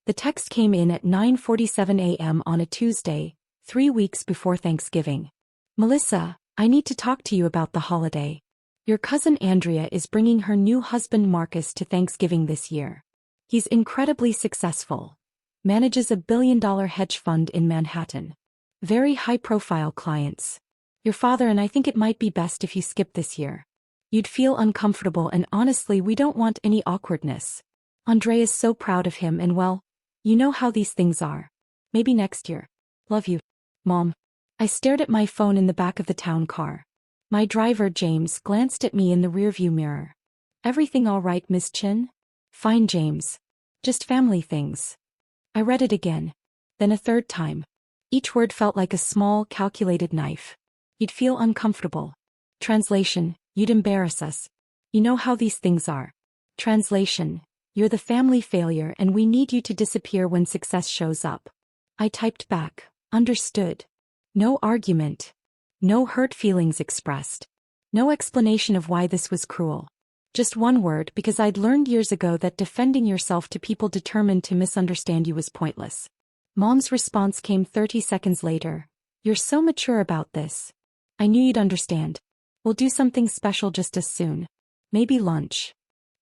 The text came in at 9:47 a.m. on a Tuesday, 3 weeks before Thanksgiving. Melissa, I need to talk to you about the holiday. Your cousin Andrea is bringing her new husband Marcus to Thanksgiving this year. He's incredibly successful. Manages $1 billion hedge fund in Manhattan. Very high-profile clients. Your father and I think it might be best if you skip this year. You'd feel uncomfortable and honestly we don't want any awkwardness. Andrea's so proud of him and well, you know how these things are. Maybe next year. Love you. Mom. I stared at my phone in the back of the town car. My driver James glanced at me in the rearview mirror. Everything all right, Miss Chen? Fine, James. Just family things. I read it again. Then a third time. Each word felt like a small, calculated knife. You'd feel uncomfortable. Translation, you'd embarrass us. You know how these things are. Translation, you're the family failure and we need you to disappear when success shows up. I typed back, understood. No argument. No hurt feelings expressed. No explanation of why this was cruel. Just one word because I'd learned years ago that defending yourself to people determined to misunderstand you was pointless. Mom's response came 30 seconds later. You're so mature about this. I knew you'd understand. We'll do something special just as soon. Maybe lunch.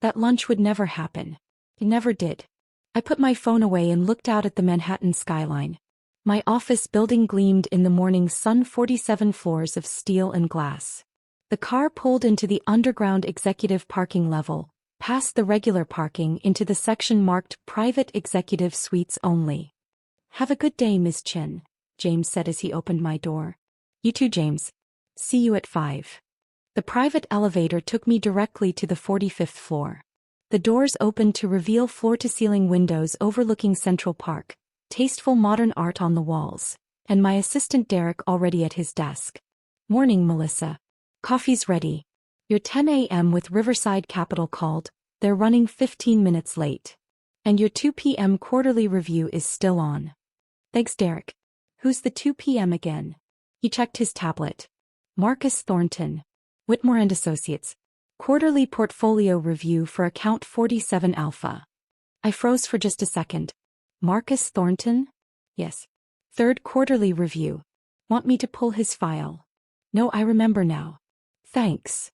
That lunch would never happen. It never did. I put my phone away and looked out at the Manhattan skyline. My office building gleamed in the morning sun, 47 floors of steel and glass. The car pulled into the underground executive parking level, past the regular parking into the section marked Private Executive Suites Only. Have a good day, Miss Chen, James said as he opened my door. You too, James. See you at 5. The private elevator took me directly to the 45th floor. The doors opened to reveal floor-to-ceiling windows overlooking Central Park, tasteful modern art on the walls, and my assistant Derek already at his desk. Morning, Melissa. Coffee's ready. Your 10 a.m. with Riverside Capital called. They're running 15 minutes late. And your 2 p.m. quarterly review is still on. Thanks, Derek. Who's the 2 p.m. again? He checked his tablet. Marcus Thornton. Whitmore and Associates. Quarterly portfolio review for account 47 Alpha. I froze for just a second. Marcus Thornton? Yes. Third quarterly review. Want me to pull his file? No, I remember now. Thanks.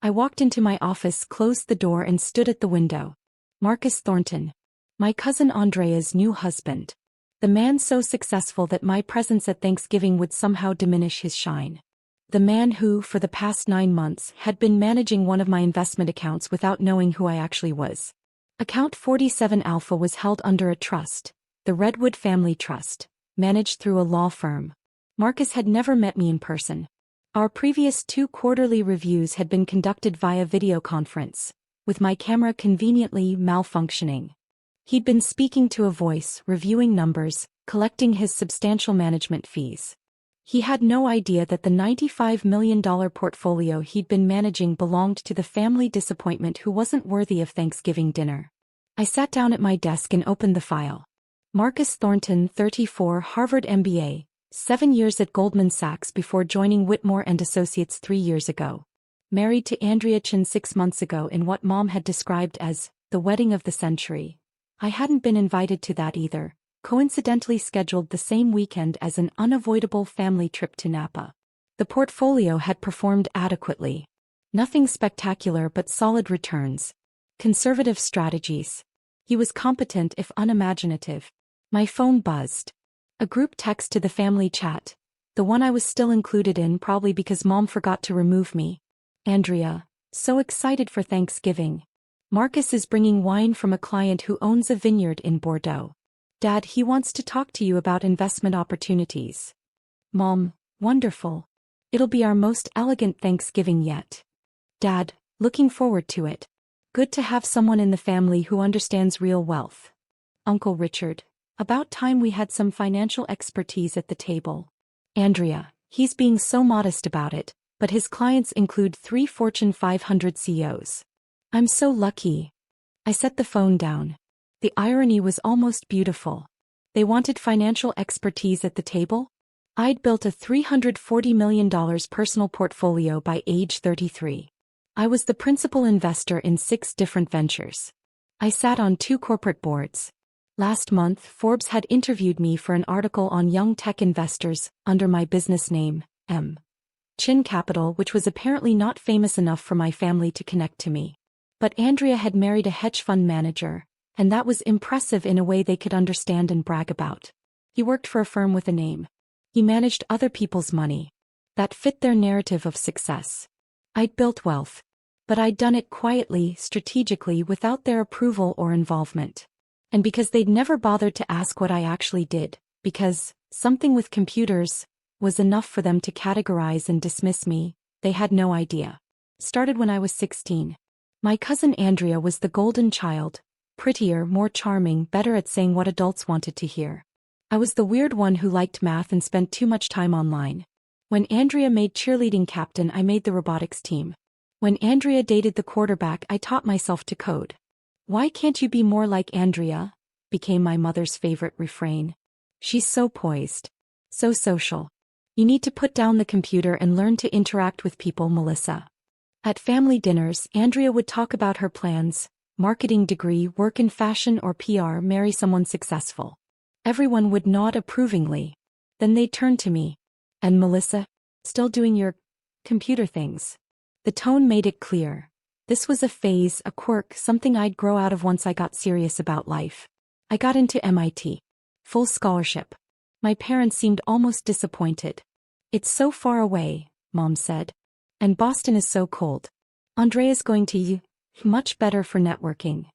I walked into my office, closed the door and stood at the window. Marcus Thornton. My cousin Andrea's new husband. The man so successful that my presence at Thanksgiving would somehow diminish his shine. The man who, for the past 9 months, had been managing one of my investment accounts without knowing who I actually was. Account 47 Alpha was held under a trust, the Redwood Family Trust, managed through a law firm. Marcus had never met me in person. Our previous 2 quarterly reviews had been conducted via video conference, with my camera conveniently malfunctioning. He'd been speaking to a voice, reviewing numbers, collecting his substantial management fees. He had no idea that the $95 million portfolio he'd been managing belonged to the family disappointment who wasn't worthy of Thanksgiving dinner. I sat down at my desk and opened the file. Marcus Thornton, 34, Harvard MBA, 7 years at Goldman Sachs before joining Whitmore and Associates 3 years ago. Married to Andrea Chen 6 months ago in what Mom had described as the wedding of the century. I hadn't been invited to that either, coincidentally scheduled the same weekend as an unavoidable family trip to Napa. The portfolio had performed adequately. Nothing spectacular but solid returns. Conservative strategies. He was competent if unimaginative. My phone buzzed. A group text to the family chat, the one I was still included in probably because Mom forgot to remove me. Andrea, so excited for Thanksgiving. Marcus is bringing wine from a client who owns a vineyard in Bordeaux. Dad, he wants to talk to you about investment opportunities. Mom, wonderful. It'll be our most elegant Thanksgiving yet. Dad, looking forward to it. Good to have someone in the family who understands real wealth. Uncle Richard, about time we had some financial expertise at the table. Andrea, he's being so modest about it, but his clients include 3 Fortune 500 CEOs. I'm so lucky. I set the phone down. The irony was almost beautiful. They wanted financial expertise at the table? I'd built a $340 million personal portfolio by age 33. I was the principal investor in 6 different ventures. I sat on 2 corporate boards. Last month, Forbes had interviewed me for an article on young tech investors under my business name, Chen Capital, which was apparently not famous enough for my family to connect to me. But Andrea had married a hedge fund manager, and that was impressive in a way they could understand and brag about. He worked for a firm with a name. He managed other people's money. That fit their narrative of success. I'd built wealth. But I'd done it quietly, strategically, without their approval or involvement. And because they'd never bothered to ask what I actually did, because something with computers was enough for them to categorize and dismiss me, they had no idea. Started when I was 16. My cousin Andrea was the golden child, prettier, more charming, better at saying what adults wanted to hear. I was the weird one who liked math and spent too much time online. When Andrea made cheerleading captain, I made the robotics team. When Andrea dated the quarterback, I taught myself to code. "Why can't you be more like Andrea?" became my mother's favorite refrain. "She's so poised. So social. You need to put down the computer and learn to interact with people, Melissa." At family dinners, Andrea would talk about her plans: marketing degree, work in fashion or PR, marry someone successful. Everyone would nod approvingly. Then they'd turn to me. "And Melissa? Still doing your computer things?" The tone made it clear. This was a phase, a quirk, something I'd grow out of once I got serious about life. I got into MIT. Full scholarship. My parents seemed almost disappointed. "It's so far away," Mom said. "And Boston is so cold. Andrea's going to much better for networking."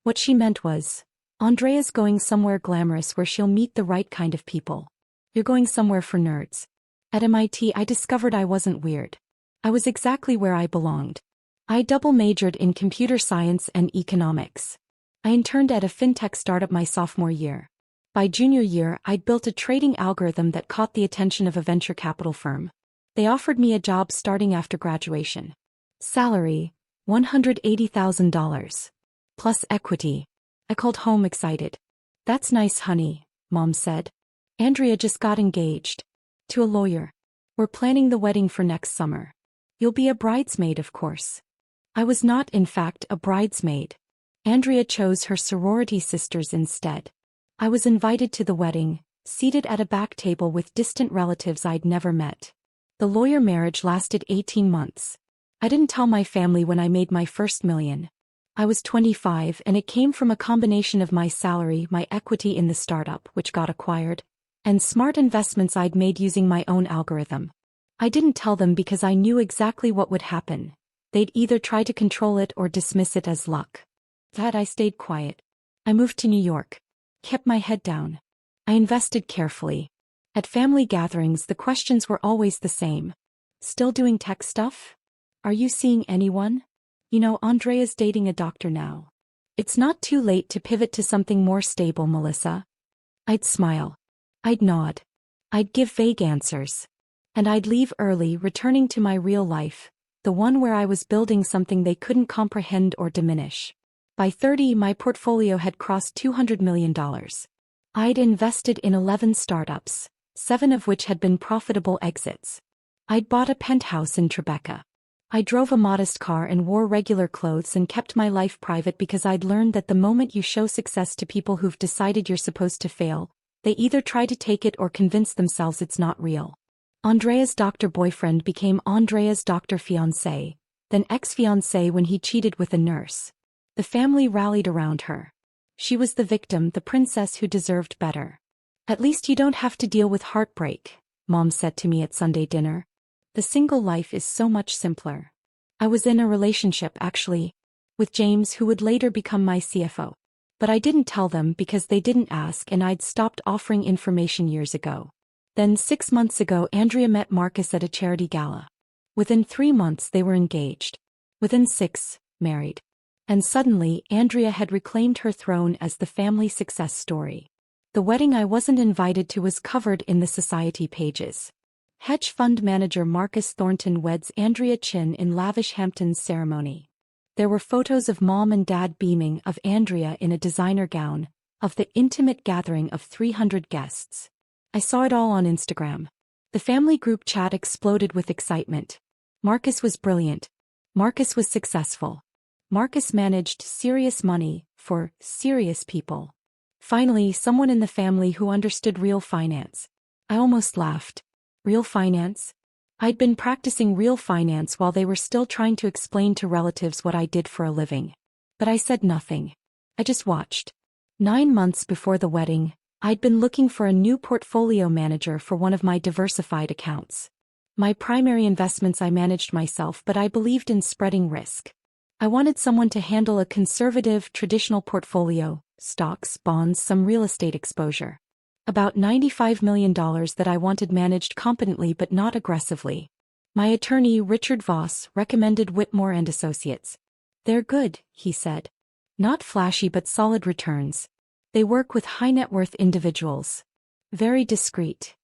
What she meant was, Andrea's going somewhere glamorous where she'll meet the right kind of people. You're going somewhere for nerds. At MIT, I discovered I wasn't weird. I was exactly where I belonged. I double majored in computer science and economics. I interned at a fintech startup my sophomore year. By junior year, I'd built a trading algorithm that caught the attention of a venture capital firm. They offered me a job starting after graduation. Salary, $180,000. Plus equity. I called home excited. "That's nice, honey," Mom said. "Andrea just got engaged. To a lawyer. We're planning the wedding for next summer. You'll be a bridesmaid, of course." I was not, in fact, a bridesmaid. Andrea chose her sorority sisters instead. I was invited to the wedding, seated at a back table with distant relatives I'd never met. The lawyer marriage lasted 18 months. I didn't tell my family when I made my first million. I was 25, and it came from a combination of my salary, my equity in the startup, which got acquired, and smart investments I'd made using my own algorithm. I didn't tell them because I knew exactly what would happen. They'd either try to control it or dismiss it as luck. That I stayed quiet. I moved to New York. Kept my head down. I invested carefully. At family gatherings, the questions were always the same. "Still doing tech stuff? Are you seeing anyone? You know, Andrea's dating a doctor now. It's not too late to pivot to something more stable, Melissa." I'd smile. I'd nod. I'd give vague answers. And I'd leave early, returning to my real life, the one where I was building something they couldn't comprehend or diminish. By 30, my portfolio had crossed $200 million. I'd invested in 11 startups, 7 of which had been profitable exits. I'd bought a penthouse in Tribeca. I drove a modest car and wore regular clothes and kept my life private because I'd learned that the moment you show success to people who've decided you're supposed to fail, they either try to take it or convince themselves it's not real. Andrea's doctor boyfriend became Andrea's doctor fiancé, then ex-fiancé when he cheated with a nurse. The family rallied around her. She was the victim, the princess who deserved better. "At least you don't have to deal with heartbreak," Mom said to me at Sunday dinner. "The single life is so much simpler." I was in a relationship, actually, with James, who would later become my CFO. But I didn't tell them because they didn't ask, and I'd stopped offering information years ago. Then 6 months ago, Andrea met Marcus at a charity gala. Within 3 months they were engaged. Within 6, married. And suddenly, Andrea had reclaimed her throne as the family success story. The wedding I wasn't invited to was covered in the society pages. Hedge fund manager Marcus Thornton weds Andrea Chen in lavish Hamptons ceremony. There were photos of Mom and Dad beaming, of Andrea in a designer gown, of the intimate gathering of 300 guests. I saw it all on Instagram. The family group chat exploded with excitement. Marcus was brilliant. Marcus was successful. Marcus managed serious money for serious people. Finally, someone in the family who understood real finance. I almost laughed. Real finance? I'd been practicing real finance while they were still trying to explain to relatives what I did for a living. But I said nothing. I just watched. 9 months before the wedding, I'd been looking for a new portfolio manager for one of my diversified accounts. My primary investments I managed myself, but I believed in spreading risk. I wanted someone to handle a conservative, traditional portfolio, stocks, bonds, some real estate exposure. About $95 million that I wanted managed competently but not aggressively. My attorney, Richard Voss, recommended Whitmore and Associates. They're good, he said. Not flashy but solid returns. They work with high net worth individuals. Very discreet.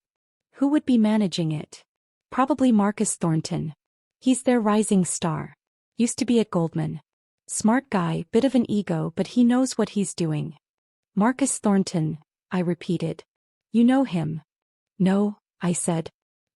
Who would be managing it? Probably Marcus Thornton. He's their rising star. Used to be at Goldman. Smart guy, bit of an ego, but he knows what he's doing. Marcus Thornton, I repeated. You know him? No, I said.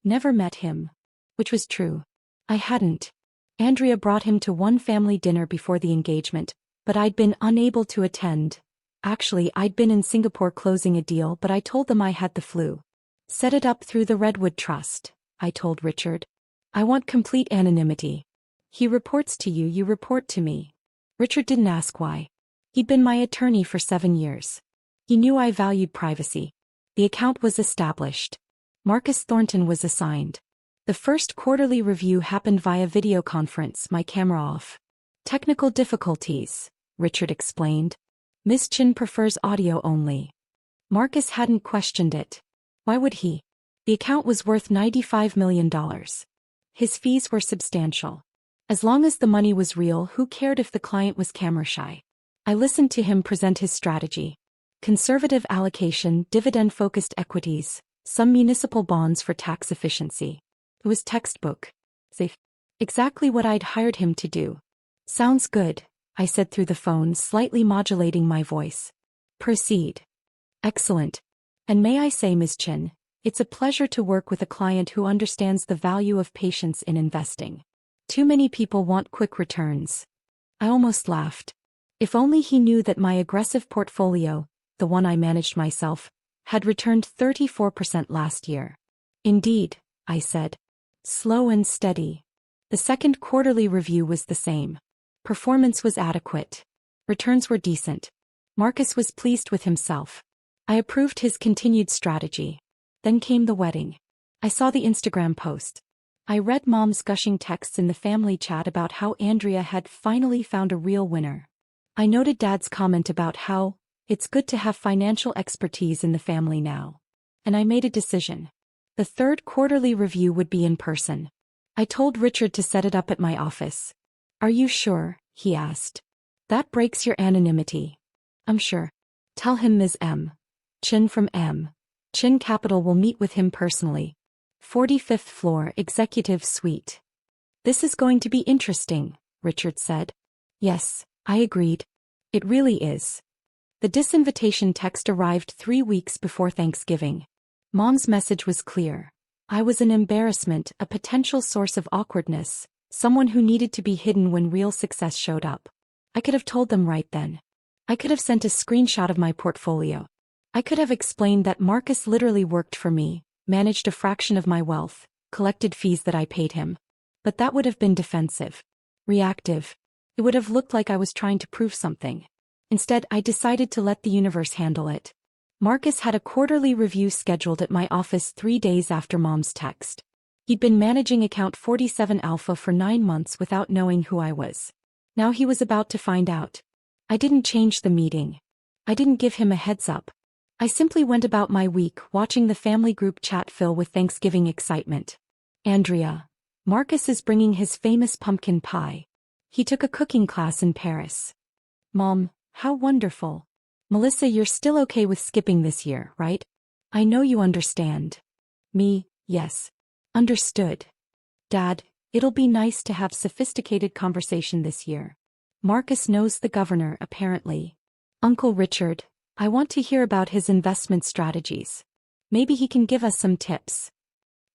Never met him. Which was true. I hadn't. Andrea brought him to one family dinner before the engagement, but I'd been unable to attend. Actually, I'd been in Singapore closing a deal, but I told them I had the flu. Set it up through the Redwood Trust, I told Richard. I want complete anonymity. He reports to you, you report to me. Richard didn't ask why. He'd been my attorney for 7 years. He knew I valued privacy. The account was established. Marcus Thornton was assigned. The first quarterly review happened via video conference, my camera off. Technical difficulties, Richard explained. Miss Chen prefers audio only. Marcus hadn't questioned it. Why would he? The account was worth $95 million. His fees were substantial. As long as the money was real, who cared if the client was camera shy? I listened to him present his strategy. Conservative allocation, dividend-focused equities, some municipal bonds for tax efficiency. It was textbook. Safe. Exactly what I'd hired him to do. Sounds good, I said through the phone, slightly modulating my voice. Proceed. Excellent. And may I say, Ms. Chen, it's a pleasure to work with a client who understands the value of patience in investing. Too many people want quick returns. I almost laughed. If only he knew that my aggressive portfolio, the one I managed myself, had returned 34% last year. Indeed, I said. Slow and steady. The second quarterly review was the same. Performance was adequate. Returns were decent. Marcus was pleased with himself. I approved his continued strategy. Then came the wedding. I saw the Instagram post. I read Mom's gushing texts in the family chat about how Andrea had finally found a real winner. I noted Dad's comment about how it's good to have financial expertise in the family now. And I made a decision. The third quarterly review would be in person. I told Richard to set it up at my office. Are you sure? He asked. That breaks your anonymity. I'm sure. Tell him Ms. Chen from Chen Capital will meet with him personally. 45th floor, executive suite. This is going to be interesting, Richard said. Yes, I agreed. It really is. The disinvitation text arrived 3 weeks before Thanksgiving. Mom's message was clear. I was an embarrassment, a potential source of awkwardness, someone who needed to be hidden when real success showed up. I could have told them right then. I could have sent a screenshot of my portfolio. I could have explained that Marcus literally worked for me, managed a fraction of my wealth, collected fees that I paid him. But that would have been defensive. Reactive. It would have looked like I was trying to prove something. Instead, I decided to let the universe handle it. Marcus had a quarterly review scheduled at my office 3 days after Mom's text. He'd been managing account 47 Alpha for 9 months without knowing who I was. Now he was about to find out. I didn't change the meeting. I didn't give him a heads up. I simply went about my week watching the family group chat fill with Thanksgiving excitement. Andrea. Marcus is bringing his famous pumpkin pie. He took a cooking class in Paris. Mom, how wonderful. Melissa, you're still okay with skipping this year, right? I know you understand. Me, yes. Understood. Dad, it'll be nice to have sophisticated conversation this year. Marcus knows the governor, apparently. Uncle Richard, I want to hear about his investment strategies. Maybe he can give us some tips.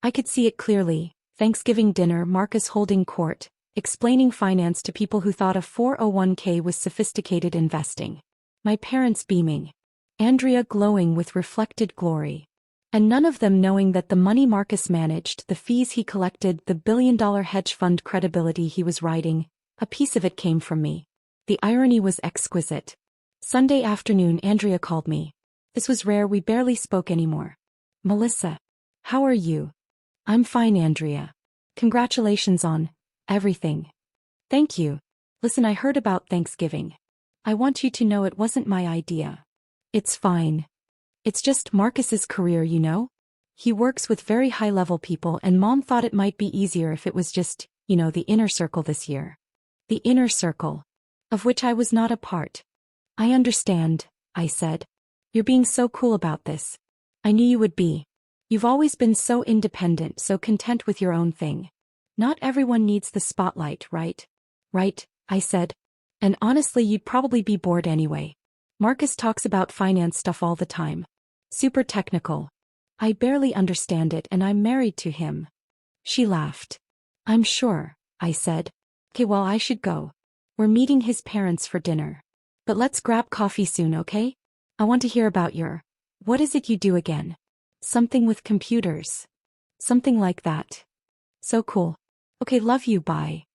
I could see it clearly. Thanksgiving dinner, Marcus holding court, explaining finance to people who thought a 401k was sophisticated investing. My parents beaming. Andrea glowing with reflected glory. And none of them knowing that the money Marcus managed, the fees he collected, the billion-dollar hedge fund credibility he was riding, a piece of it came from me. The irony was exquisite. Sunday afternoon Andrea called me. This was rare, we barely spoke anymore. Melissa. How are you? I'm fine, Andrea. Congratulations on everything. Thank you. Listen, I heard about Thanksgiving. I want you to know it wasn't my idea. It's fine. It's just Marcus's career, you know? He works with very high-level people and Mom thought it might be easier if it was just, the inner circle this year. The inner circle. Of which I was not a part. I understand, I said. You're being so cool about this. I knew you would be. You've always been so independent, so content with your own thing. Not everyone needs the spotlight, right? Right, I said. And honestly, you'd probably be bored anyway. Marcus talks about finance stuff all the time. Super technical. I barely understand it and I'm married to him. She laughed. I'm sure, I said. Okay, well, I should go. We're meeting his parents for dinner. But let's grab coffee soon, okay? I want to hear about what is it you do again? Something with computers. Something like that. So cool. Okay, love you, bye.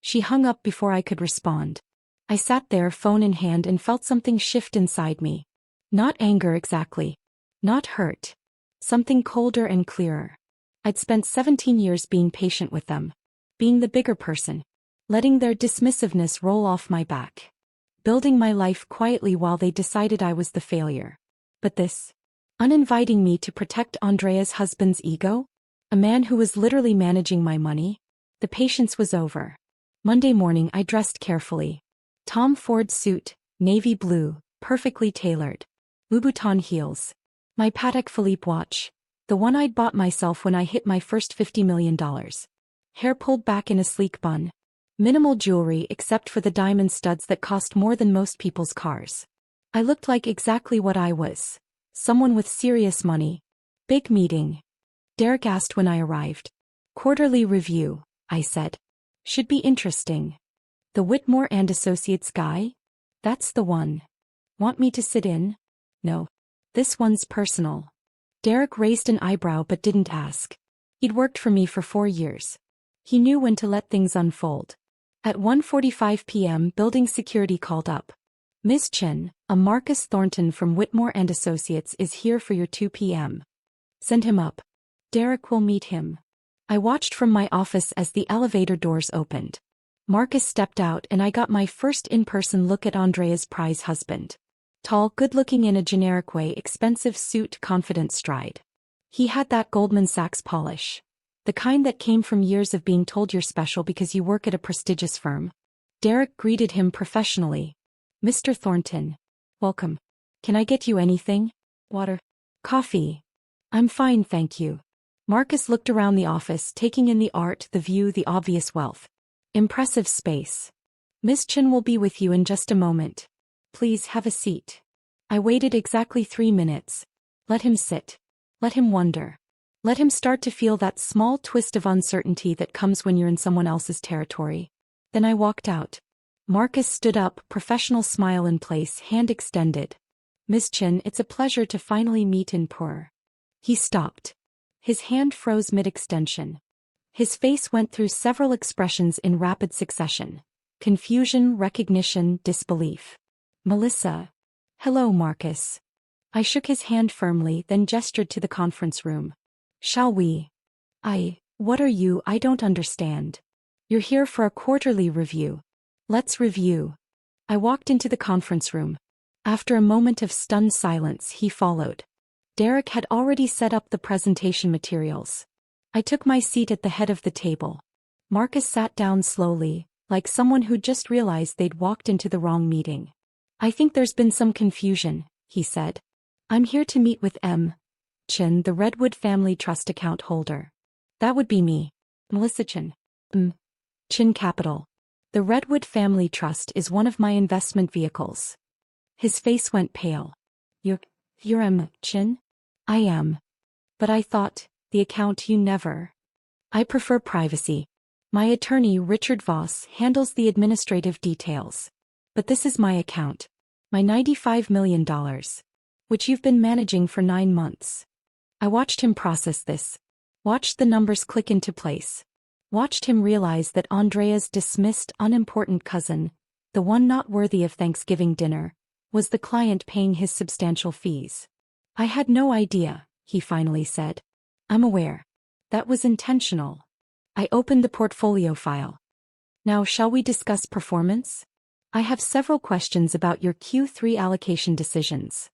She hung up before I could respond. I sat there, phone in hand, and felt something shift inside me. Not anger exactly. Not hurt. Something colder and clearer. I'd spent 17 years being patient with them. Being the bigger person. Letting their dismissiveness roll off my back. Building my life quietly while they decided I was the failure. But this? Uninviting me to protect Andrea's husband's ego? A man who was literally managing my money? The patience was over. Monday morning I dressed carefully. Tom Ford suit, navy blue, perfectly tailored. Louboutin heels. My Patek Philippe watch. The one I'd bought myself when I hit my first $50 million. Hair pulled back in a sleek bun. Minimal jewelry except for the diamond studs that cost more than most people's cars. I looked like exactly what I was. Someone with serious money. Big meeting. Derek asked when I arrived. Quarterly review, I said. Should be interesting. The Whitmore and Associates guy? That's the one. Want me to sit in? No. This one's personal. Derek raised an eyebrow but didn't ask. He'd worked for me for 4 years. He knew when to let things unfold. At 1:45 p.m. building security called up. Ms. Chen, a Marcus Thornton from Whitmore and Associates is here for your 2 p.m. Send him up. Derek will meet him. I watched from my office as the elevator doors opened. Marcus stepped out and I got my first in-person look at Andrea's prize husband. Tall, good-looking in a generic way, expensive suit, confident stride. He had that Goldman Sachs polish. The kind that came from years of being told you're special because you work at a prestigious firm. Derek greeted him professionally. Mr. Thornton. Welcome. Can I get you anything? Water? Coffee? I'm fine, thank you. Marcus looked around the office, taking in the art, the view, the obvious wealth. Impressive space. Miss Chen will be with you in just a moment. Please have a seat. I waited exactly 3 minutes. Let him sit. Let him wonder. Let him start to feel that small twist of uncertainty that comes when you're in someone else's territory. Then I walked out. Marcus stood up, professional smile in place, hand extended. Miss Chen, it's a pleasure to finally meet in Pur. He stopped. His hand froze mid-extension. His face went through several expressions in rapid succession. Confusion, recognition, disbelief. Melissa. Hello, Marcus. I shook his hand firmly, then gestured to the conference room. Shall we? What are you? I don't understand. You're here for a quarterly review. Let's review. I walked into the conference room. After a moment of stunned silence, he followed. Derek had already set up the presentation materials. I took my seat at the head of the table. Marcus sat down slowly, like someone who just realized they'd walked into the wrong meeting. I think there's been some confusion, he said. I'm here to meet with Chen, the Redwood Family Trust account holder. That would be me. Melissa Chen. Chen Capital. The Redwood Family Trust is one of my investment vehicles. His face went pale. You're Chen? I am. But I thought, the account you never. I prefer privacy. My attorney Richard Voss handles the administrative details. But this is my account. My $95 million. which you've been managing for 9 months. I watched him process this. Watched the numbers click into place. Watched him realize that Andrea's dismissed, unimportant cousin, the one not worthy of Thanksgiving dinner, was the client paying his substantial fees. I had no idea, he finally said. I'm aware. That was intentional. I opened the portfolio file. Now shall we discuss performance? I have several questions about your Q3 allocation decisions.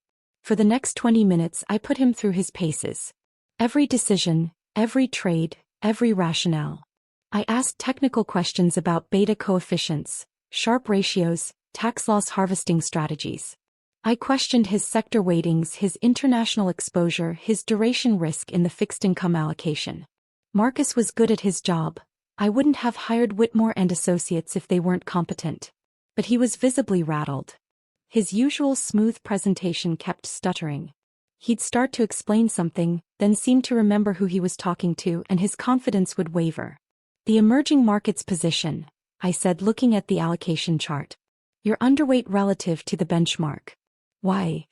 For the next 20 minutes I put him through his paces. Every decision, every trade, every rationale. I asked technical questions about beta coefficients, Sharpe ratios, tax loss harvesting strategies. I questioned his sector weightings, his international exposure, his duration risk in the fixed income allocation. Marcus was good at his job. I wouldn't have hired Whitmore and Associates if they weren't competent. But he was visibly rattled. His usual smooth presentation kept stuttering. He'd start to explain something, then seem to remember who he was talking to, and his confidence would waver. The emerging markets position, I said, looking at the allocation chart. You're underweight relative to the benchmark. Why?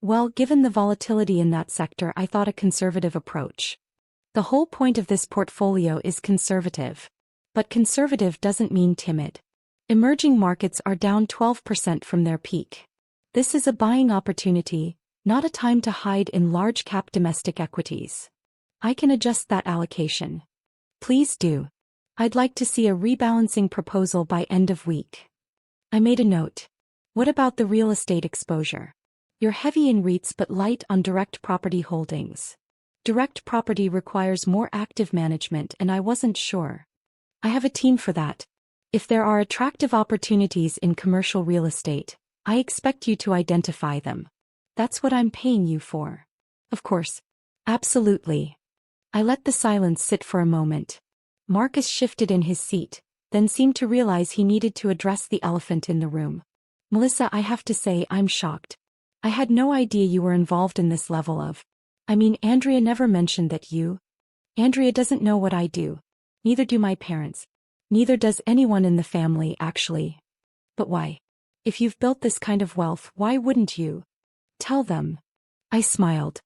Well, given the volatility in that sector, I thought a conservative approach. The whole point of this portfolio is conservative. But conservative doesn't mean timid. Emerging markets are down 12% from their peak. This is a buying opportunity, not a time to hide in large-cap domestic equities. I can adjust that allocation. Please do. I'd like to see a rebalancing proposal by end of week. I made a note. What about the real estate exposure? You're heavy in REITs but light on direct property holdings. Direct property requires more active management, and I wasn't sure. I have a team for that. If there are attractive opportunities in commercial real estate, I expect you to identify them. That's what I'm paying you for. Of course. Absolutely. I let the silence sit for a moment. Marcus shifted in his seat, then seemed to realize he needed to address the elephant in the room. Melissa, I have to say I'm shocked. I had no idea you were involved in this level of... Andrea never mentioned that you... Andrea doesn't know what I do. Neither do my parents. Neither does anyone in the family, actually. But why? If you've built this kind of wealth, why wouldn't you? Tell them. I smiled.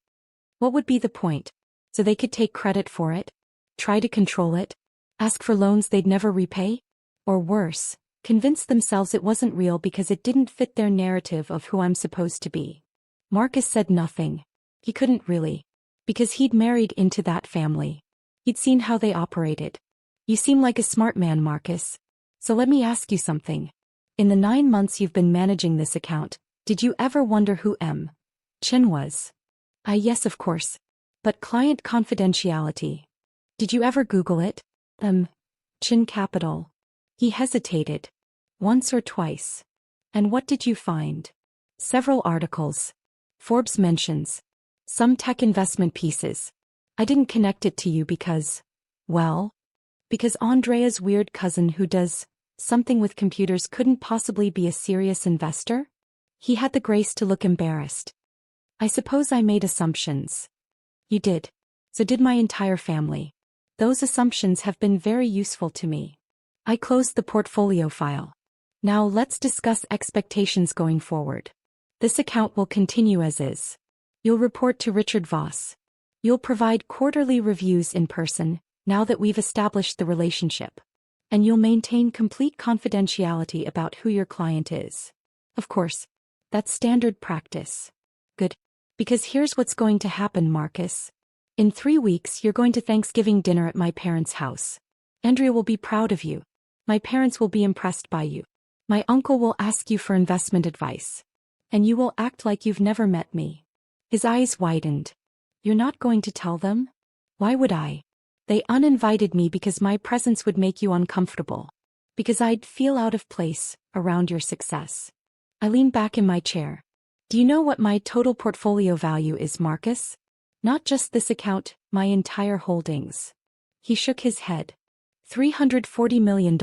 What would be the point? So they could take credit for it? Try to control it? Ask for loans they'd never repay? Or worse, convince themselves it wasn't real because it didn't fit their narrative of who I'm supposed to be. Marcus said nothing. He couldn't really. Because he'd married into that family. He'd seen how they operated. You seem like a smart man, Marcus. So let me ask you something. In the 9 months you've been managing this account, did you ever wonder who Chen was? Yes, of course. But client confidentiality. Did you ever Google it? Chen Capital. He hesitated. Once or twice. And what did you find? Several articles. Forbes mentions. Some tech investment pieces. I didn't connect it to you because, well, because Andrea's weird cousin who does something with computers couldn't possibly be a serious investor? He had the grace to look embarrassed. I suppose I made assumptions. You did. So did my entire family. Those assumptions have been very useful to me. I closed the portfolio file. Now let's discuss expectations going forward. This account will continue as is. You'll report to Richard Voss. You'll provide quarterly reviews in person, now that we've established the relationship. And you'll maintain complete confidentiality about who your client is. Of course. That's standard practice. Good. Because here's what's going to happen, Marcus. In 3 weeks you're going to Thanksgiving dinner at my parents' house. Andrea will be proud of you. My parents will be impressed by you. My uncle will ask you for investment advice. And you will act like you've never met me. His eyes widened. You're not going to tell them? Why would I? They uninvited me because my presence would make you uncomfortable. Because I'd feel out of place around your success. I leaned back in my chair. Do you know what my total portfolio value is, Marcus? Not just this account, my entire holdings. He shook his head. $340 million.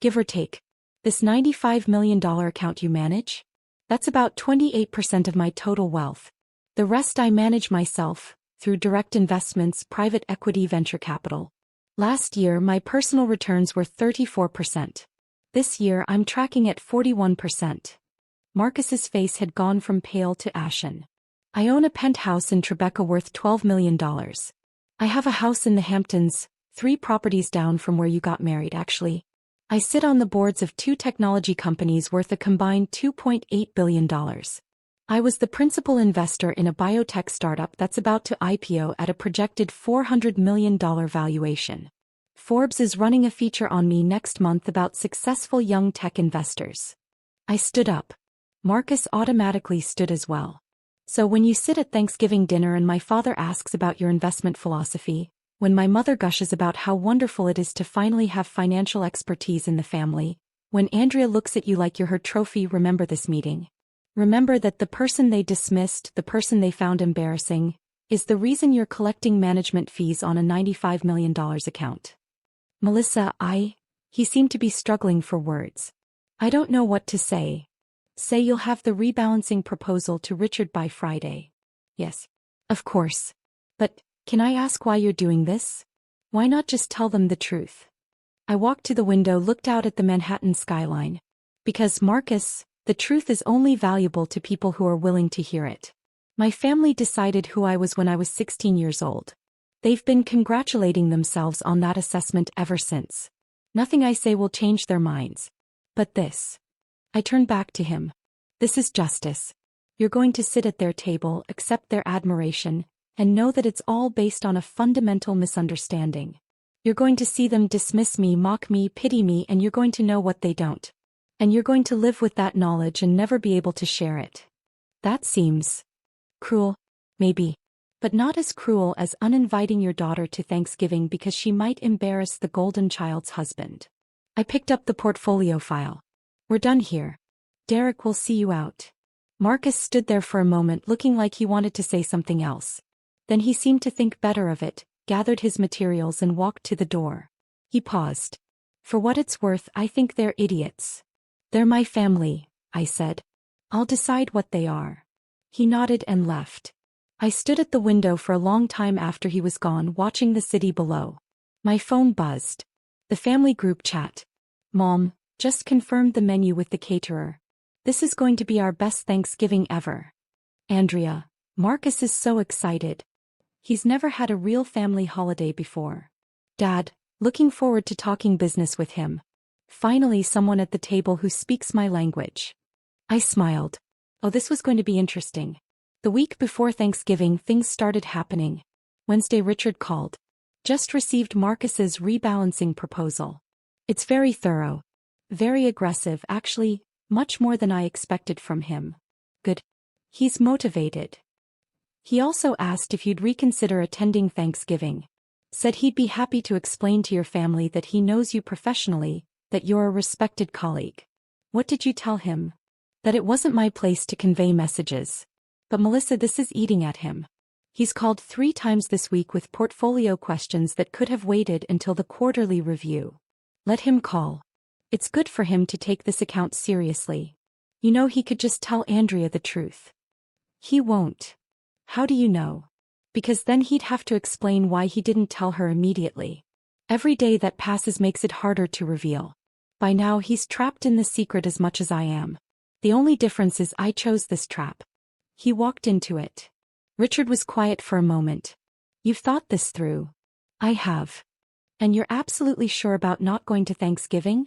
Give or take. This $95 million account you manage? That's about 28% of my total wealth. The rest I manage myself, through direct investments, private equity, venture capital. Last year my personal returns were 34%. This year I'm tracking at 41%. Marcus's face had gone from pale to ashen. I own a penthouse in Tribeca worth $12 million. I have a house in the Hamptons, 3 properties down from where you got married actually. I sit on the boards of 2 technology companies worth a combined $2.8 billion. I was the principal investor in a biotech startup that's about to IPO at a projected $400 million valuation. Forbes is running a feature on me next month about successful young tech investors. I stood up. Marcus automatically stood as well. So when you sit at Thanksgiving dinner and my father asks about your investment philosophy, when my mother gushes about how wonderful it is to finally have financial expertise in the family, when Andrea looks at you like you're her trophy, remember this meeting. Remember that the person they dismissed, the person they found embarrassing, is the reason you're collecting management fees on a $95 million account. Melissa, he seemed to be struggling for words. I don't know what to say. Say you'll have the rebalancing proposal to Richard by Friday. Yes. Of course. But, can I ask why you're doing this? Why not just tell them the truth? I walked to the window, looked out at the Manhattan skyline. Because, Marcus, the truth is only valuable to people who are willing to hear it. My family decided who I was when I was 16 years old. They've been congratulating themselves on that assessment ever since. Nothing I say will change their minds. But this. I turned back to him. This is justice. You're going to sit at their table, accept their admiration, and know that it's all based on a fundamental misunderstanding. You're going to see them dismiss me, mock me, pity me, and you're going to know what they don't. And you're going to live with that knowledge and never be able to share it. That seems cruel, maybe, but not as cruel as uninviting your daughter to Thanksgiving because she might embarrass the golden child's husband. I picked up the portfolio file. We're done here. Derek will see you out. Marcus stood there for a moment looking like he wanted to say something else. Then he seemed to think better of it, gathered his materials and walked to the door. He paused. For what it's worth, I think they're idiots. They're my family, I said. I'll decide what they are. He nodded and left. I stood at the window for a long time after he was gone, watching the city below. My phone buzzed. The family group chat. Mom, just confirmed the menu with the caterer. This is going to be our best Thanksgiving ever. Andrea, Marcus is so excited. He's never had a real family holiday before. Dad, looking forward to talking business with him. Finally, someone at the table who speaks my language. I smiled. Oh, this was going to be interesting. The week before Thanksgiving, things started happening. Wednesday, Richard called. Just received Marcus's rebalancing proposal. It's very thorough. Very aggressive, actually, much more than I expected from him. Good. He's motivated. He also asked if you'd reconsider attending Thanksgiving. Said he'd be happy to explain to your family that he knows you professionally, that you're a respected colleague. What did you tell him? That it wasn't my place to convey messages. But Melissa, this is eating at him. He's called 3 times this week with portfolio questions that could have waited until the quarterly review. Let him call. It's good for him to take this account seriously. You know, he could just tell Andrea the truth. He won't. How do you know? Because then he'd have to explain why he didn't tell her immediately. Every day that passes makes it harder to reveal. By now he's trapped in the secret as much as I am. The only difference is I chose this trap. He walked into it. Richard was quiet for a moment. You've thought this through. I have. And you're absolutely sure about not going to Thanksgiving?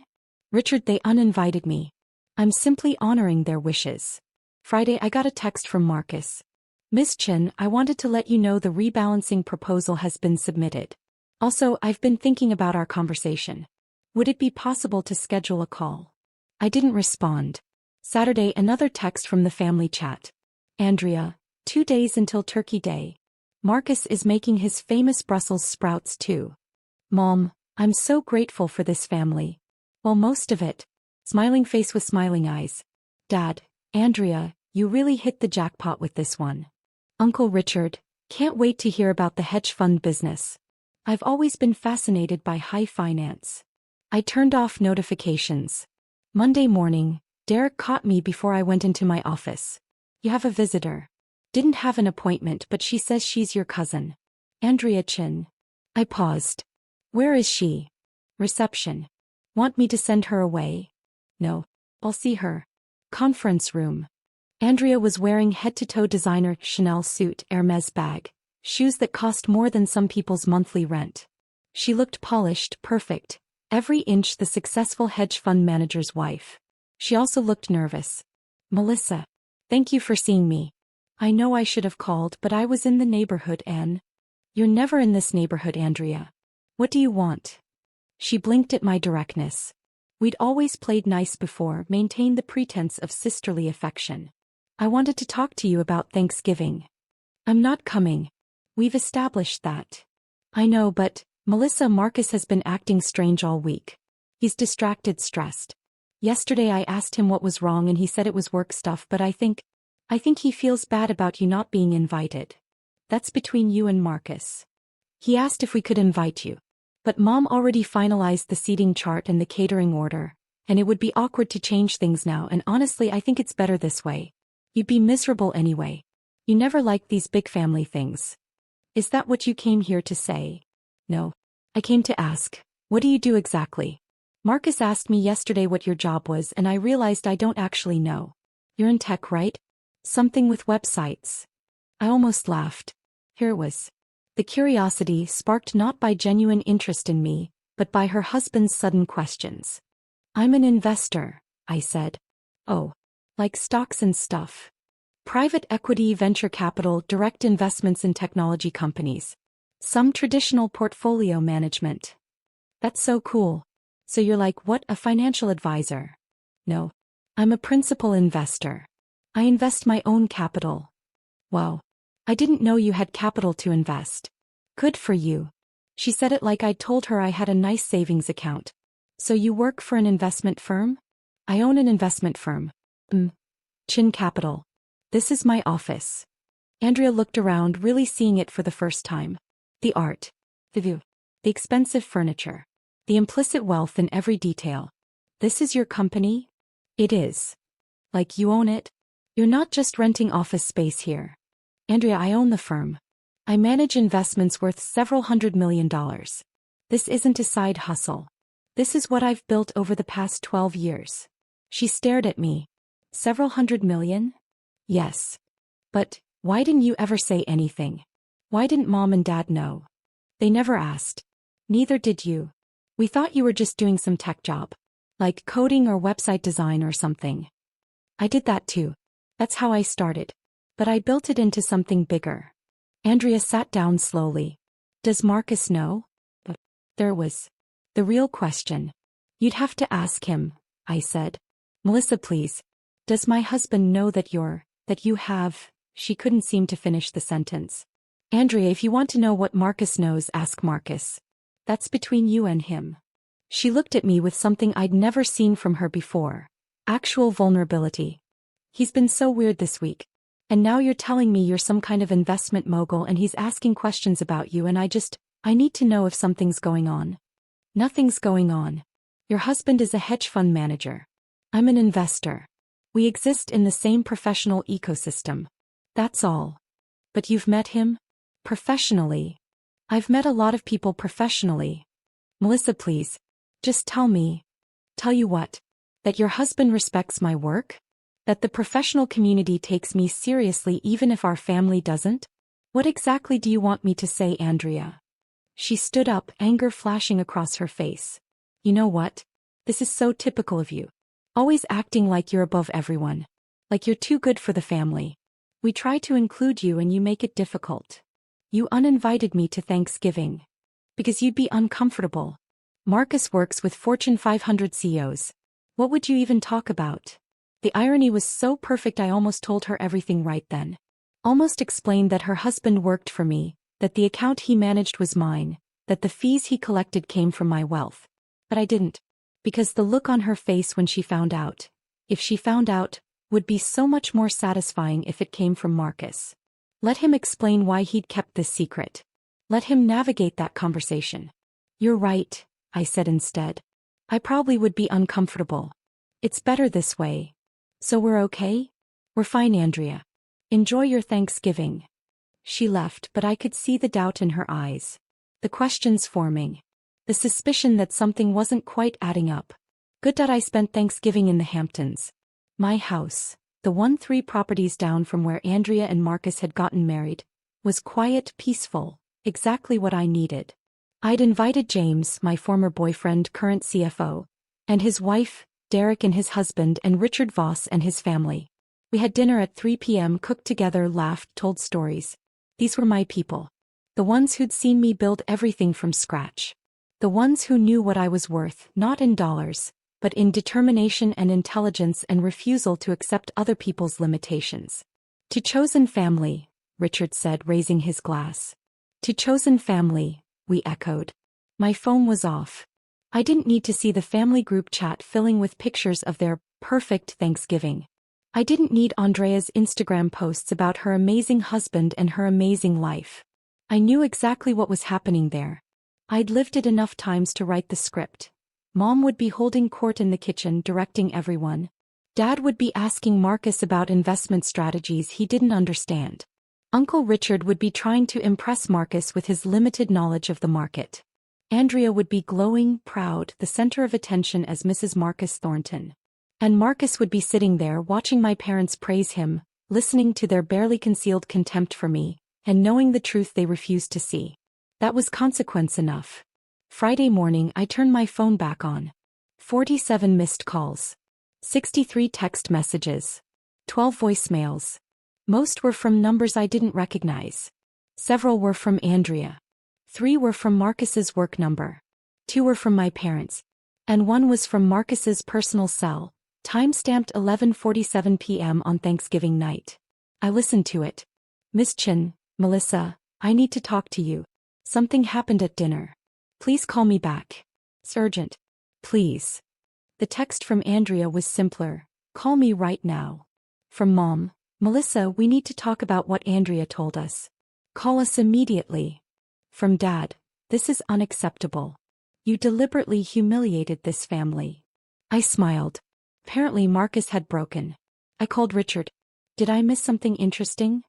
Richard, they uninvited me. I'm simply honoring their wishes. Friday I got a text from Marcus. Miss Chen, I wanted to let you know the rebalancing proposal has been submitted. Also, I've been thinking about our conversation. Would it be possible to schedule a call? I didn't respond. Saturday, another text from the family chat. Andrea, 2 days until Turkey Day. Marcus is making his famous Brussels sprouts too. Mom, I'm so grateful for this family. Well, most of it. Smiling face with smiling eyes. Dad, Andrea, you really hit the jackpot with this one. Uncle Richard, can't wait to hear about the hedge fund business. I've always been fascinated by high finance. I turned off notifications. Monday morning, Derek caught me before I went into my office. You have a visitor. Didn't have an appointment, but she says she's your cousin. Andrea Chen. I paused. Where is she? Reception. Want me to send her away? No. I'll see her. conference room. Andrea was wearing head-to-toe designer Chanel suit, Hermes bag, shoes that cost more than some people's monthly rent. She looked polished, perfect, every inch the successful hedge fund manager's wife. She also looked nervous. "Melissa, thank you for seeing me. I know I should have called, but I was in the neighborhood and—" "You're never in this neighborhood, Andrea. What do you want?" She blinked at my directness. We'd always played nice before, maintained the pretense of sisterly affection. "I wanted to talk to you about Thanksgiving." "I'm not coming. We've established that." "I know, but, Melissa, Marcus has been acting strange all week. He's distracted, stressed. Yesterday I asked him what was wrong and he said it was work stuff, but I think he feels bad about you not being invited. That's between you and Marcus. He asked if we could invite you. But Mom already finalized the seating chart and the catering order, and it would be awkward to change things now, and honestly I think it's better this way. You'd be miserable anyway. You never liked these big family things." "Is that what you came here to say?" "No. I came to ask, what do you do exactly? Marcus asked me yesterday what your job was and I realized I don't actually know. You're in tech, right? Something with websites." I almost laughed. Here it was. The curiosity sparked not by genuine interest in me, but by her husband's sudden questions. "I'm an investor," I said. "Oh. Like stocks and stuff?" "Private equity, venture capital, direct investments in technology companies. Some traditional portfolio management." "That's so cool. So you're like what, a financial advisor?" "No. I'm a principal investor. I invest my own capital." "Wow. I didn't know you had capital to invest." "Good for you." She said it like I'd told her I had a nice savings account. "So you work for an investment firm?" "I own an investment firm. Chen Capital. This is my office." Andrea looked around, really seeing it for the first time. The art. The view. The expensive furniture. The implicit wealth in every detail. "This is your company?" "It is." "Like you own it?" "You're not just renting office space here." "Andrea, I own the firm. I manage investments worth several $100 million. This isn't a side hustle. This is what I've built over the past 12 years. She stared at me. "Several $100 million? "Yes. But, why didn't you ever say anything? Why didn't Mom and Dad know?" "They never asked." "Neither did you. We thought you were just doing some tech job. Like coding or website design or something." "I did that too. That's how I started. But I built it into something bigger." Andrea sat down slowly. "Does Marcus know?" There was the real question. "You'd have to ask him," I said. "Melissa, please. Does my husband know that you have—" She couldn't seem to finish the sentence. "Andrea, if you want to know what Marcus knows, ask Marcus. That's between you and him." She looked at me with something I'd never seen from her before. Actual vulnerability. "He's been so weird this week. And now you're telling me you're some kind of investment mogul and he's asking questions about you and I need to know if something's going on." "Nothing's going on. Your husband is a hedge fund manager. I'm an investor. We exist in the same professional ecosystem. That's all." "But you've met him? Professionally?" "I've met a lot of people professionally." "Melissa, please. Just tell me." "Tell you what? That your husband respects my work? That the professional community takes me seriously even if our family doesn't? What exactly do you want me to say, Andrea?" She stood up, anger flashing across her face. "You know what? This is so typical of you. Always acting like you're above everyone. Like you're too good for the family. We try to include you and you make it difficult. You uninvited me to Thanksgiving. Because you'd be uncomfortable. Marcus works with Fortune 500 CEOs. What would you even talk about?" The irony was so perfect I almost told her everything right then. Almost explained that her husband worked for me, that the account he managed was mine, that the fees he collected came from my wealth. But I didn't. Because the look on her face when she found out, if she found out, would be so much more satisfying if it came from Marcus. Let him explain why he'd kept this secret. Let him navigate that conversation. "You're right," I said instead. "I probably would be uncomfortable. It's better this way. So we're okay?" "We're fine, Andrea. Enjoy your Thanksgiving." She left, but I could see the doubt in her eyes. The questions forming. The suspicion that something wasn't quite adding up. Good that I spent Thanksgiving in the Hamptons. My house, the one 3 properties down from where Andrea and Marcus had gotten married, was quiet, peaceful, exactly what I needed. I'd invited James, my former boyfriend, current CFO, and his wife, Derek, and his husband, and Richard Voss and his family. We had dinner at 3 p.m., cooked together, laughed, told stories. These were my people. The ones who'd seen me build everything from scratch. The ones who knew what I was worth, not in dollars, but in determination and intelligence and refusal to accept other people's limitations. To chosen family, Richard said, raising his glass. To chosen family, we echoed. My phone was off. I didn't need to see the family group chat filling with pictures of their perfect Thanksgiving. I didn't need Andrea's Instagram posts about her amazing husband and her amazing life. I knew exactly what was happening there. I'd lived it enough times to write the script. Mom would be holding court in the kitchen, directing everyone. Dad would be asking Marcus about investment strategies he didn't understand. Uncle Richard would be trying to impress Marcus with his limited knowledge of the market. Andrea would be glowing, proud, the center of attention as Mrs. Marcus Thornton. And Marcus would be sitting there watching my parents praise him, listening to their barely concealed contempt for me, and knowing the truth they refused to see. That was consequence enough. Friday morning, I turned my phone back on. 47 missed calls. 63 text messages. 12 voicemails. Most were from numbers I didn't recognize. Several were from Andrea. 3 were from Marcus's work number. 2 were from my parents. And 1 was from Marcus's personal cell, time-stamped 11:47 p.m. on Thanksgiving night. I listened to it. Miss Chen, Melissa, I need to talk to you. Something happened at dinner. Please call me back. It's urgent. Please. The text from Andrea was simpler. Call me right now. From Mom, Melissa, we need to talk about what Andrea told us. Call us immediately. From Dad, this is unacceptable. You deliberately humiliated this family. I smiled. Apparently Marcus had broken. I called Richard. Did I miss something interesting?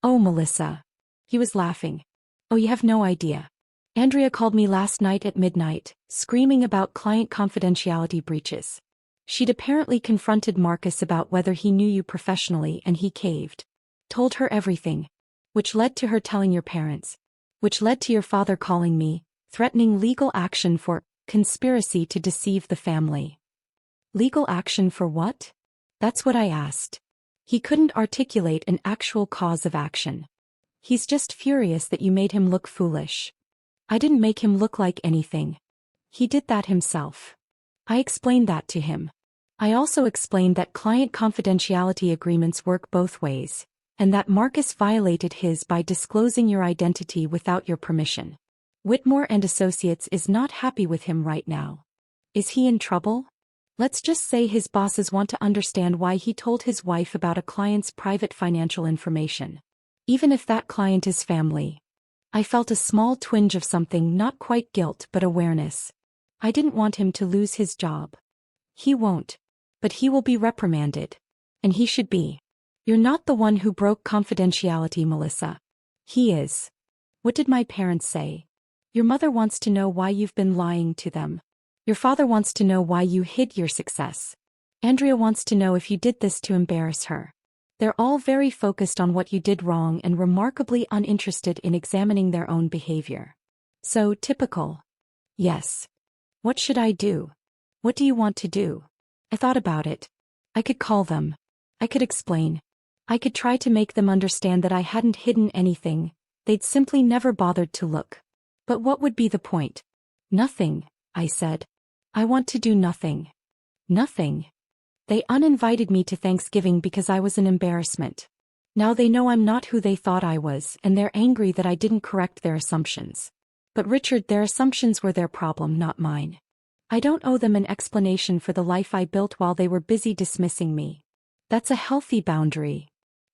Oh, Melissa. He was laughing. Oh, you have no idea. Andrea called me last night at midnight, screaming about client confidentiality breaches. She'd apparently confronted Marcus about whether he knew you professionally, and he caved. Told her everything. Which led to her telling your parents. Which led to your father calling me, threatening legal action for conspiracy to deceive the family. Legal action for what? That's what I asked. He couldn't articulate an actual cause of action. He's just furious that you made him look foolish. I didn't make him look like anything. He did that himself. I explained that to him. I also explained that client confidentiality agreements work both ways, and that Marcus violated his by disclosing your identity without your permission. Whitmore and Associates is not happy with him right now. Is he in trouble? Let's just say his bosses want to understand why he told his wife about a client's private financial information. Even if that client is family. I felt a small twinge of something, not quite guilt but awareness. I didn't want him to lose his job. He won't. But he will be reprimanded. And he should be. You're not the one who broke confidentiality, Melissa. He is. What did my parents say? Your mother wants to know why you've been lying to them. Your father wants to know why you hid your success. Andrea wants to know if you did this to embarrass her. They're all very focused on what you did wrong and remarkably uninterested in examining their own behavior. So typical. Yes. What should I do? What do you want to do? I thought about it. I could call them. I could explain. I could try to make them understand that I hadn't hidden anything. They'd simply never bothered to look. But what would be the point? Nothing, I said. I want to do nothing. Nothing. They uninvited me to Thanksgiving because I was an embarrassment. Now they know I'm not who they thought I was, and they're angry that I didn't correct their assumptions. But Richard, their assumptions were their problem, not mine. I don't owe them an explanation for the life I built while they were busy dismissing me. That's a healthy boundary.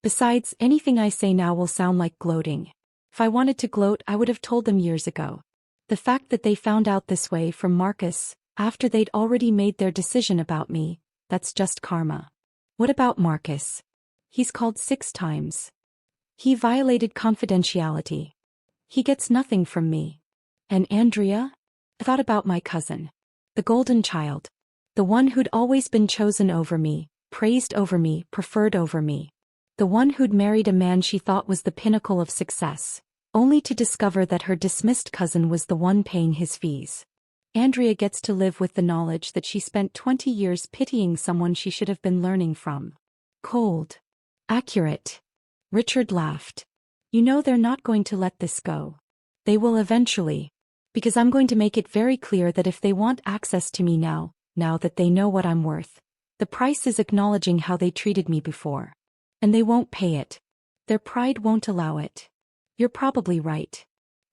Besides, anything I say now will sound like gloating. If I wanted to gloat, I would have told them years ago. The fact that they found out this way from Marcus, after they'd already made their decision about me, that's just karma. What about Marcus? He's called 6 times. He violated confidentiality. He gets nothing from me. And Andrea? I thought about my cousin. The golden child. The one who'd always been chosen over me, praised over me, preferred over me. The one who'd married a man she thought was the pinnacle of success, only to discover that her dismissed cousin was the one paying his fees. Andrea gets to live with the knowledge that she spent 20 years pitying someone she should have been learning from. Cold. Accurate. Richard laughed. You know they're not going to let this go. They will eventually. Because I'm going to make it very clear that if they want access to me now that they know what I'm worth, the price is acknowledging how they treated me before. And they won't pay it. Their pride won't allow it. You're probably right.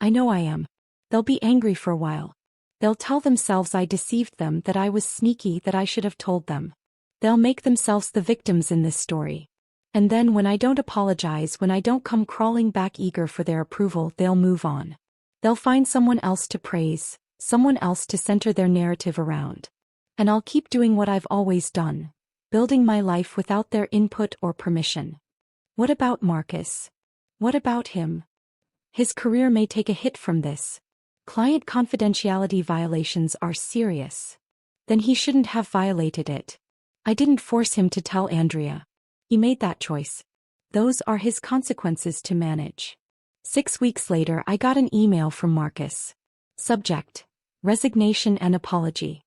I know I am. They'll be angry for a while. They'll tell themselves I deceived them, that I was sneaky, that I should have told them. They'll make themselves the victims in this story. And then when I don't apologize, when I don't come crawling back eager for their approval, they'll move on. They'll find someone else to praise, someone else to center their narrative around. And I'll keep doing what I've always done, building my life without their input or permission. What about Marcus? What about him? His career may take a hit from this. Client confidentiality violations are serious. Then he shouldn't have violated it. I didn't force him to tell Andrea. He made that choice. Those are his consequences to manage. 6 weeks later, I got an email from Marcus. Subject: resignation and apology.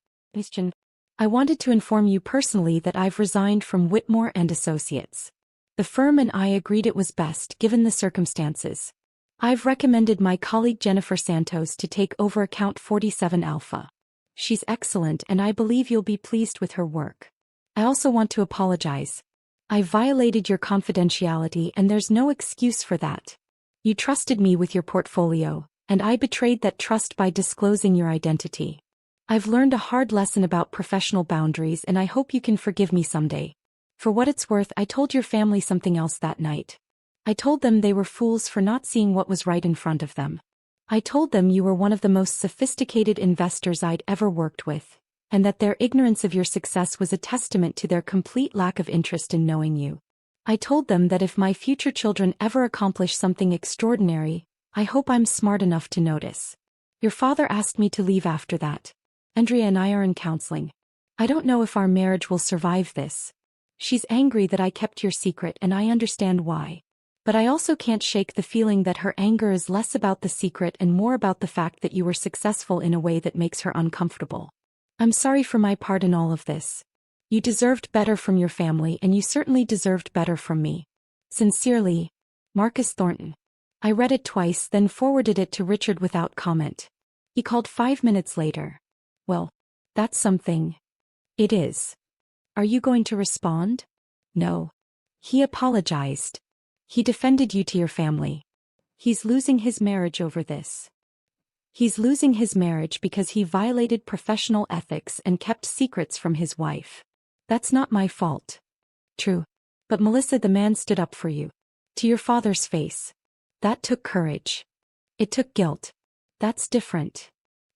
Chen, I wanted to inform you personally that I've resigned from Whitmore and Associates. The firm and I agreed it was best given the circumstances. I've recommended my colleague Jennifer Santos to take over account 47 Alpha. She's excellent and I believe you'll be pleased with her work. I also want to apologize. I violated your confidentiality and there's no excuse for that. You trusted me with your portfolio, and I betrayed that trust by disclosing your identity. I've learned a hard lesson about professional boundaries and I hope you can forgive me someday. For what it's worth, I told your family something else that night. I told them they were fools for not seeing what was right in front of them. I told them you were one of the most sophisticated investors I'd ever worked with, and that their ignorance of your success was a testament to their complete lack of interest in knowing you. I told them that if my future children ever accomplish something extraordinary, I hope I'm smart enough to notice. Your father asked me to leave after that. Andrea and I are in counseling. I don't know if our marriage will survive this. She's angry that I kept your secret and I understand why. But I also can't shake the feeling that her anger is less about the secret and more about the fact that you were successful in a way that makes her uncomfortable. I'm sorry for my part in all of this. You deserved better from your family and you certainly deserved better from me. Sincerely, Marcus Thornton. I read it twice, then forwarded it to Richard without comment. He called 5 minutes later. Well, that's something. It is. Are you going to respond? No. He apologized. He defended you to your family. He's losing his marriage over this. He's losing his marriage because he violated professional ethics and kept secrets from his wife. That's not my fault. True. But Melissa, the man stood up for you. To your father's face. That took courage. It took guilt. That's different.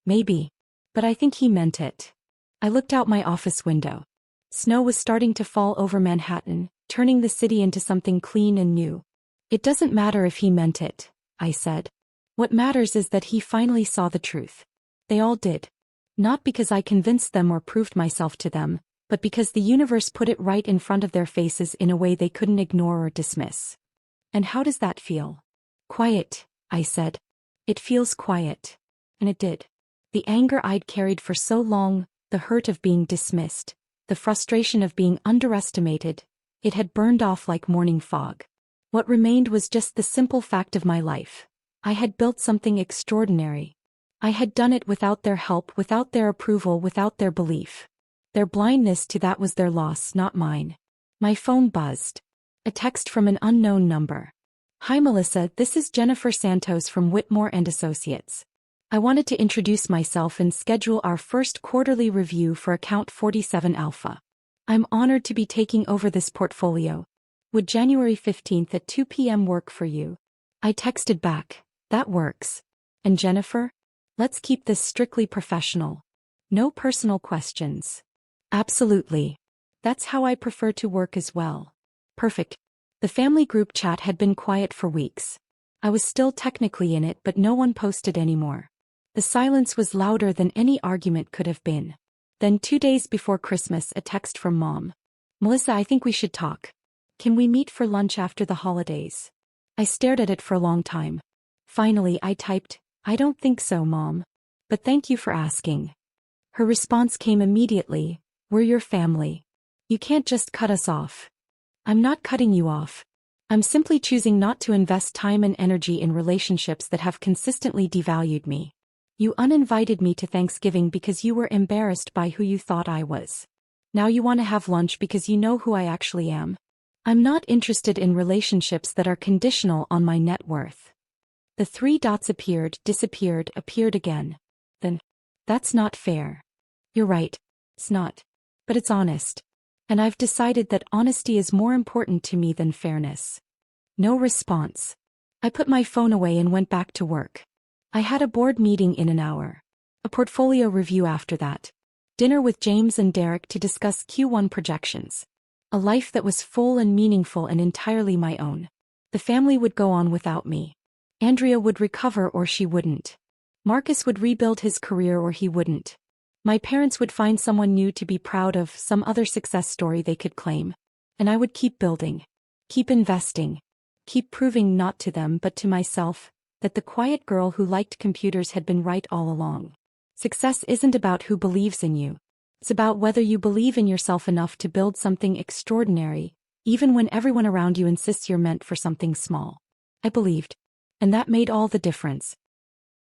Maybe. But I think he meant it. I looked out my office window. Snow was starting to fall over Manhattan, turning the city into something clean and new. It doesn't matter if he meant it, I said. What matters is that he finally saw the truth. They all did. Not because I convinced them or proved myself to them, but because the universe put it right in front of their faces in a way they couldn't ignore or dismiss. And how does that feel? Quiet, I said. It feels quiet. And it did. The anger I'd carried for so long, the hurt of being dismissed, the frustration of being underestimated, it had burned off like morning fog. What remained was just the simple fact of my life. I had built something extraordinary. I had done it without their help, without their approval, without their belief. Their blindness to that was their loss, not mine. My phone buzzed. A text from an unknown number. Hi Melissa, this is Jennifer Santos from Whitmore and Associates. I wanted to introduce myself and schedule our first quarterly review for account 47 Alpha. I'm honored to be taking over this portfolio. Would January 15th at 2 p.m. work for you? I texted back, that works. And Jennifer? Let's keep this strictly professional. No personal questions. Absolutely. That's how I prefer to work as well. Perfect. The family group chat had been quiet for weeks. I was still technically in it, but no one posted anymore. The silence was louder than any argument could have been. Then 2 days before Christmas, a text from Mom. Melissa, I think we should talk. Can we meet for lunch after the holidays? I stared at it for a long time. Finally, I typed, I don't think so, Mom. But thank you for asking. Her response came immediately, we're your family. You can't just cut us off. I'm not cutting you off. I'm simply choosing not to invest time and energy in relationships that have consistently devalued me. You uninvited me to Thanksgiving because you were embarrassed by who you thought I was. Now you want to have lunch because you know who I actually am. I'm not interested in relationships that are conditional on my net worth. The 3 dots appeared, disappeared, appeared again. Then, that's not fair. You're right. It's not. But it's honest. And I've decided that honesty is more important to me than fairness. No response. I put my phone away and went back to work. I had a board meeting in an hour. A portfolio review after that. Dinner with James and Derek to discuss Q1 projections. A life that was full and meaningful and entirely my own. The family would go on without me. Andrea would recover or she wouldn't. Marcus would rebuild his career or he wouldn't. My parents would find someone new to be proud of, some other success story they could claim. And I would keep building. Keep investing. Keep proving not to them but to myself, that the quiet girl who liked computers had been right all along. Success isn't about who believes in you. It's about whether you believe in yourself enough to build something extraordinary, even when everyone around you insists you're meant for something small. I believed. And that made all the difference.